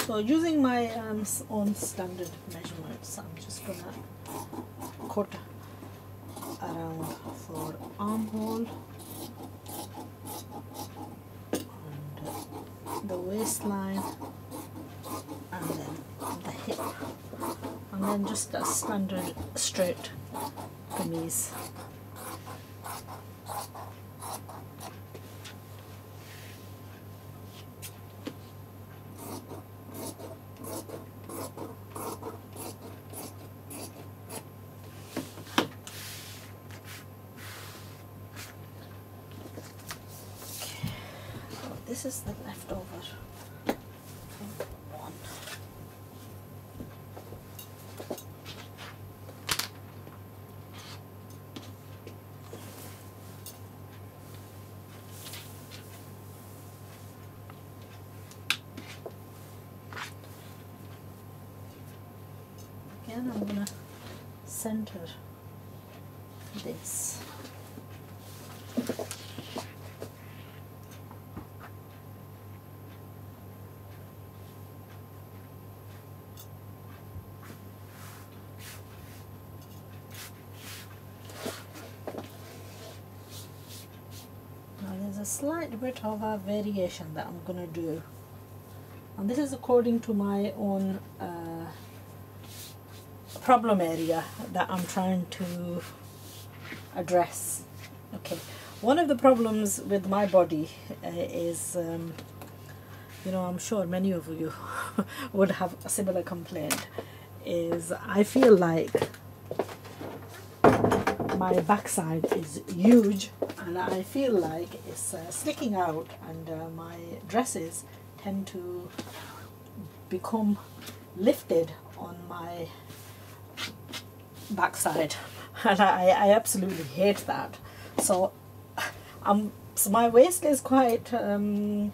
So using my own standard measurements, I'm just gonna cut around for armhole and the waistline, and then the hip, and then just a standard straight kameez. This is the leftover one. Again, I'm going to center this. There's a slight bit of a variation that I'm going to do, and this is according to my own problem area that I'm trying to address. Okay, one of the problems with my body is, you know, I'm sure many of you would have a similar complaint, is I feel like my backside is huge and I feel like it's sticking out, and my dresses tend to become lifted on my backside, and I absolutely hate that. So so my waist is quite you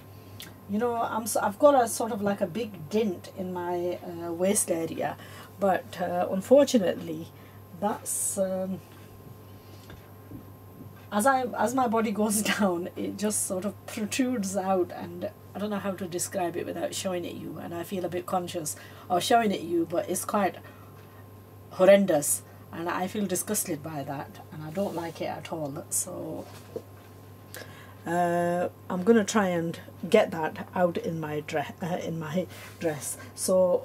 know, I've got a sort of like a big dent in my waist area, but unfortunately that's as my body goes down, it just sort of protrudes out, and I don't know how to describe it without showing it you, and I feel a bit conscious of showing it you, but it's quite horrendous and I feel disgusted by that and I don't like it at all. So I'm gonna try and get that out in my dress. So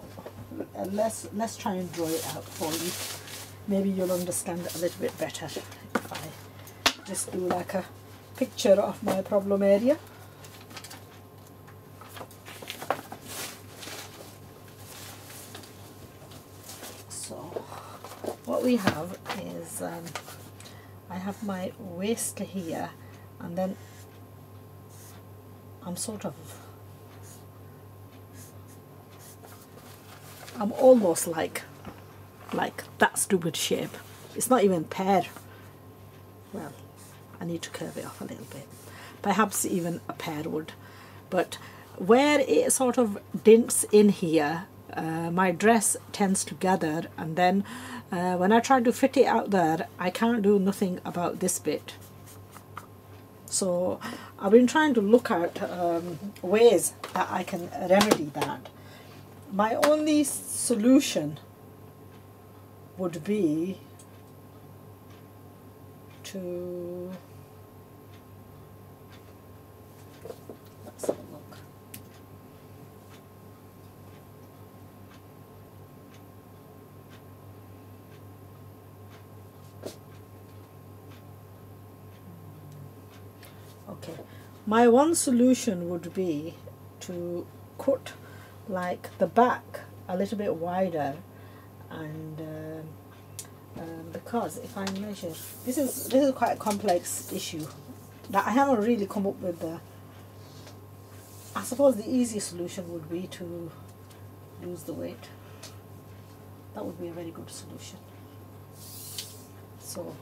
let's try and draw it out for you. Maybe you'll understand a little bit better if I just do like a picture of my problem area. So what we have is I have my waist here, and then I'm almost like that stupid shape. It's not even pear. Well, I need to curve it off a little bit. Perhaps even a pear would. But where it sort of dints in here, my dress tends to gather, and then when I try to fit it out there, I can't do nothing about this bit. So I've been trying to look at ways that I can remedy that. My only solution would be to, let's have a look. Okay, my one solution would be to cut like the back a little bit wider, and because if I measure, this is quite a complex issue that I haven't really come up with I suppose the easy solution would be to lose the weight. That would be a very good solution. So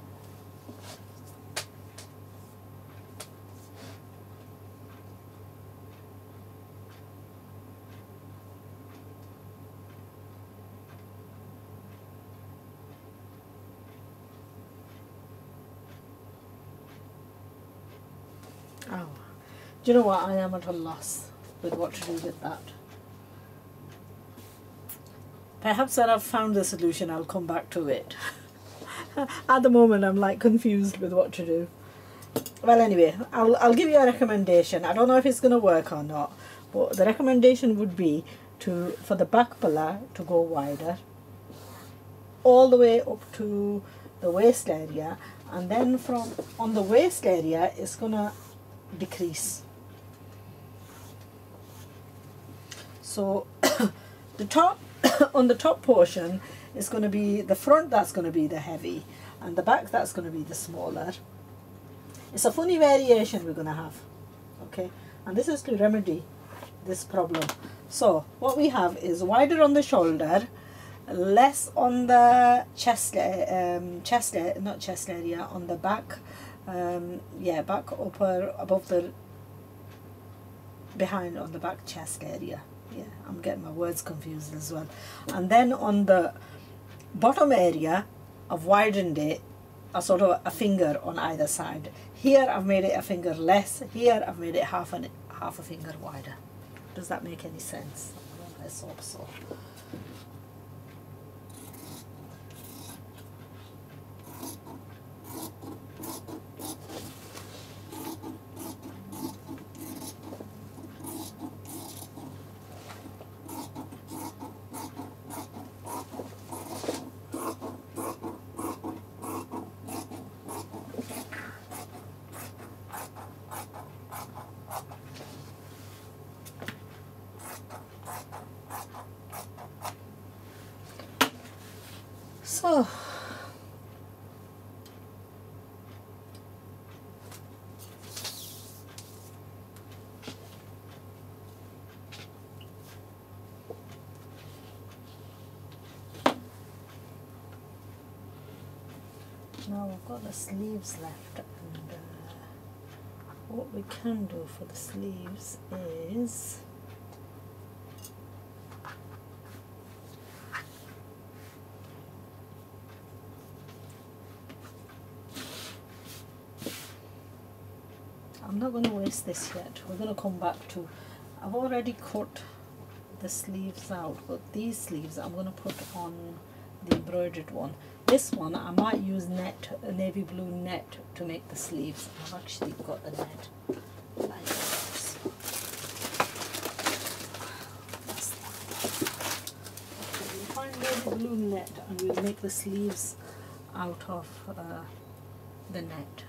oh, do you know what? I am at a loss with what to do with that. Perhaps when I've found the solution, I'll come back to it. At the moment, I'm like confused with what to do. Well, anyway, I'll give you a recommendation. I don't know if it's going to work or not, but the recommendation would be for the back pillar to go wider, all the way up to the waist area, and then from on the waist area, it's going to decrease. So the top on the top portion is going to be the front, that's going to be the heavy, and the back, that's going to be the smaller. It's a funny variation we're going to have, okay, and this is to remedy this problem. So what we have is wider on the shoulder, less on the chest not chest area, on the back, yeah, back upper, above the, behind, on the back chest area. Yeah, I'm getting my words confused as well. And then on the bottom area, I've widened it a sort of a finger on either side. Here I've made it a finger less. Here I've made it half a finger wider. Does that make any sense? Let's hope so. So now we've got the sleeves left, and what we can do for the sleeves is I'm not going to waste this yet. We're going to come back to, I've already cut the sleeves out, but these sleeves I'm going to put on the embroidered one. This one I might use net, a navy blue net, to make the sleeves. I've actually got the net like this. That's that. Okay, we'll find navy blue net and we'll make the sleeves out of the net.